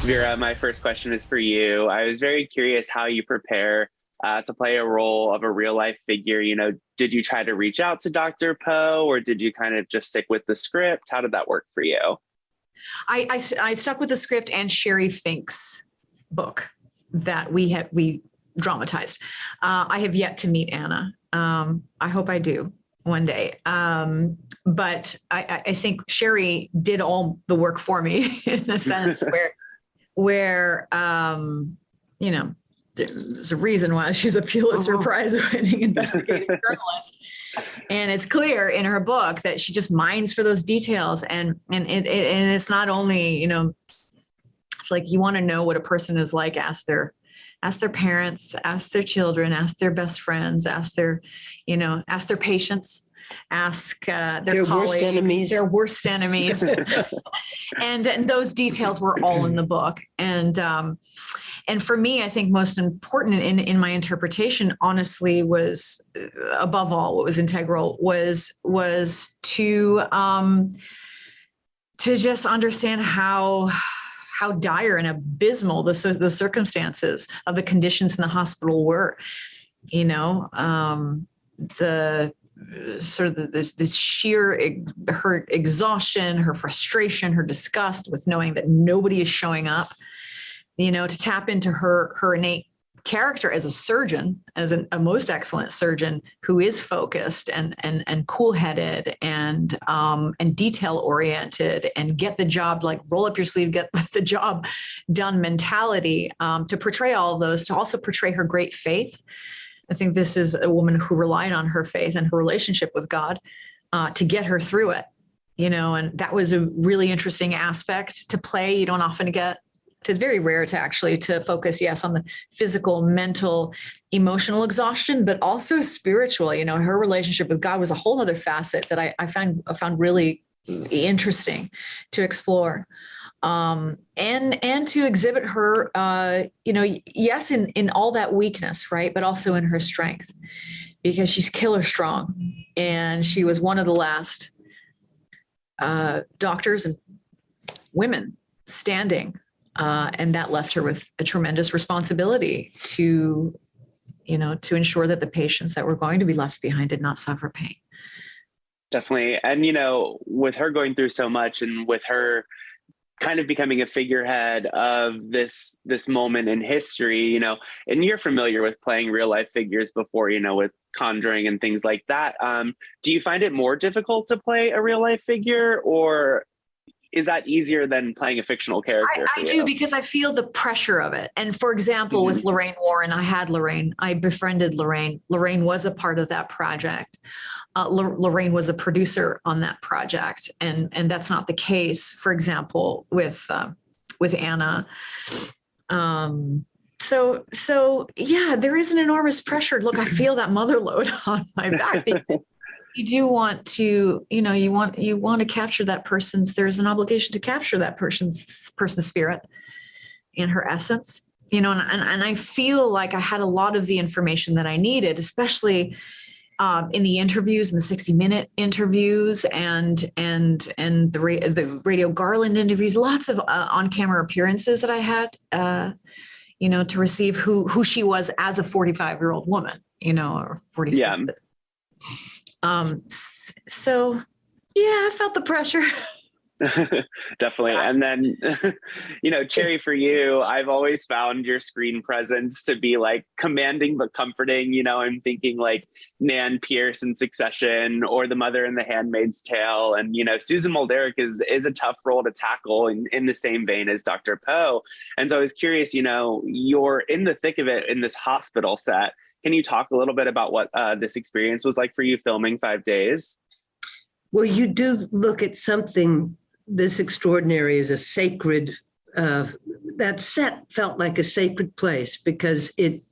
Vera, my first question is for you. I was very curious how you prepare to play a role of a real life figure. Did you try to reach out to Dr. Poe, or did you kind of just stick with the script? How did that work for you? I stuck with the script and Sherry Fink's book that we dramatized. I have yet to meet Anna. I hope I do one day. But I think Sherry did all the work for me in a sense where there's a reason why she's a Pulitzer Prize winning investigative journalist. And it's clear in her book that she just mines for those details. And it's not only, it's like you want to know what a person is like, ask their parents, ask their children, ask their best friends, ask their patients, ask their colleagues, their worst enemies. and those details were all in the book. And for me, I think most important in my interpretation, honestly, was above all, what was integral was to just understand how dire and abysmal the circumstances of the conditions in the hospital were. The sort of the sheer her exhaustion, her frustration, her disgust with knowing that nobody is showing up. To tap into her innate character as a surgeon, as a most excellent surgeon who is focused and cool-headed and detail-oriented and get the job, like roll up your sleeve, get the job done mentality, to portray all of those, to also portray her great faith. I think this is a woman who relied on her faith and her relationship with God to get her through it, and that was a really interesting aspect to play. You don't often get. It's very rare to focus, yes, on the physical, mental, emotional exhaustion, but also spiritual. Her relationship with God was a whole other facet that I found really interesting to explore, and to exhibit her, yes, in all that weakness, right, but also in her strength, because she's killer strong, and she was one of the last doctors and women standing. And that left her with a tremendous responsibility to ensure that the patients that were going to be left behind did not suffer pain. Definitely. And, with her going through so much and with her kind of becoming a figurehead of this moment in history, and you're familiar with playing real life figures before, with Conjuring and things like that. Do you find it more difficult to play a real life figure, or is that easier than playing a fictional character? I do, because I feel the pressure of it. And for example, with Lorraine Warren, I befriended Lorraine. Lorraine was a part of that project. Lorraine was a producer on that project. And that's not the case, for example, with Anna. So yeah, there is an enormous pressure. Look, I feel that mother load on my back. You do want to, you want to capture that there's an obligation to capture that person's spirit and her essence, and I feel like I had a lot of the information that I needed, especially in the interviews, in the 60-minute interviews and the Radio Garland interviews, lots of on-camera appearances that I had, to receive who she was as a 45-year-old woman, or 46. Yeah. So yeah, I felt the pressure. Definitely. And then, Cherry, for you, I've always found your screen presence to be like commanding but comforting. I'm thinking like Nan Pierce in Succession, or the mother in The Handmaid's Tale. And, Susan Mulderick is a tough role to tackle in the same vein as Dr. Poe. And so I was curious, you're in the thick of it in this hospital set. Can you talk a little bit about what this experience was like for you filming 5 days? Well, you do look at something this extraordinary as a sacred, that set felt like a sacred place, because it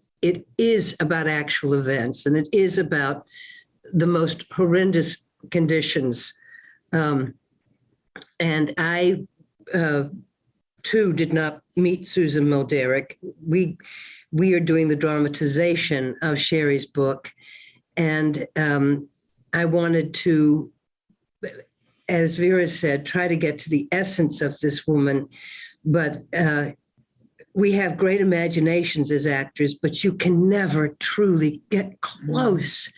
is about actual events, and it is about the most horrendous conditions. And I, too, did not meet Susan Mulderick. We are doing the dramatization of Sherry's book, and I wanted to, as Vera said, try to get to the essence of this woman, but we have great imaginations as actors, but you can never truly get close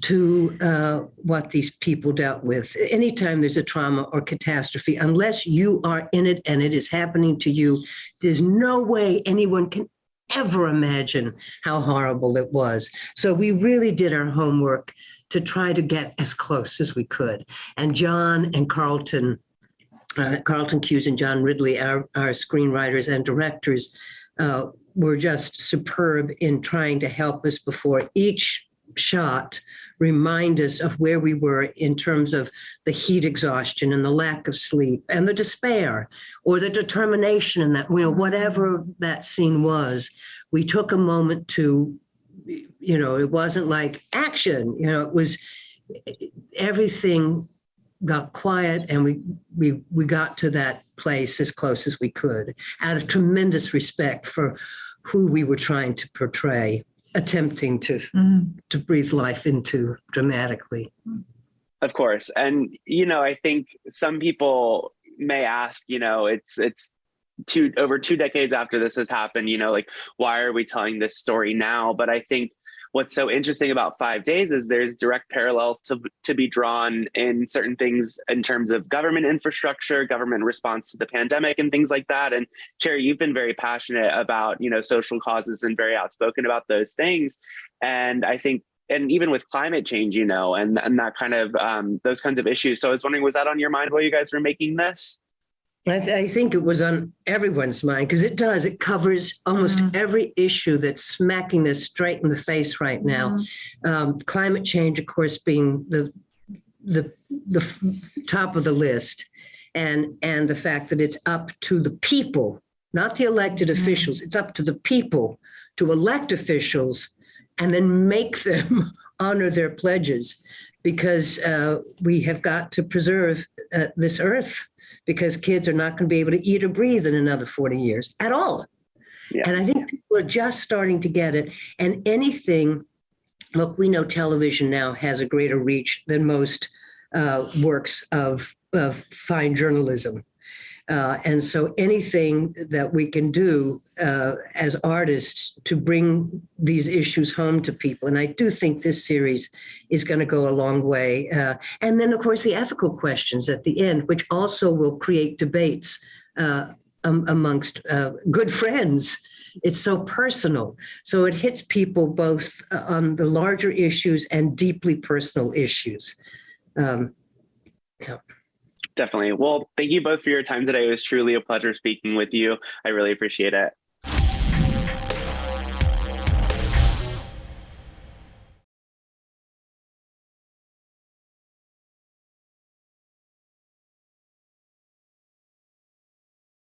to what these people dealt with. Anytime there's a trauma or catastrophe, unless you are in it and it is happening to you, there's no way anyone can ever imagine how horrible it was. So we really did our homework to try to get as close as we could. And John and Carlton Cuse and John Ridley, our screenwriters and directors, were just superb in trying to help us before each shot, remind us of where we were in terms of the heat exhaustion and the lack of sleep and the despair or the determination in that, whatever that scene was, we took a moment to, it wasn't like action, it was everything got quiet and we got to that place as close as we could out of tremendous respect for who we were trying to portray, attempting to breathe life into dramatically. Of course. And, I think some people may ask, it's over 2 decades after this has happened, like, why are we telling this story now? But I think what's so interesting about 5 days is there's direct parallels to be drawn in certain things in terms of government infrastructure, government response to the pandemic and things like that. And Cherry, you've been very passionate about, social causes and very outspoken about those things. And I think, and even with climate change, and that kind of, those kinds of issues. So I was wondering, was that on your mind while you guys were making this? I think it was on everyone's mind because it covers almost every issue that's smacking us straight in the face right now. Climate change, of course, being the top of the list, and the fact that it's up to the people, not the elected officials. It's up to the people to elect officials and then make them honor their pledges, because we have got to preserve this earth, because kids are not going to be able to eat or breathe in another 40 years at all. Yeah. And I think people are just starting to get it. And look, we know television now has a greater reach than most works of fine journalism. And so anything that we can do as artists to bring these issues home to people. And I do think this series is going to go a long way. And then, of course, the ethical questions at the end, which also will create debates amongst good friends. It's so personal. So it hits people both on the larger issues and deeply personal issues. Yeah. Definitely. Well, thank you both for your time today. It was truly a pleasure speaking with you. I really appreciate it.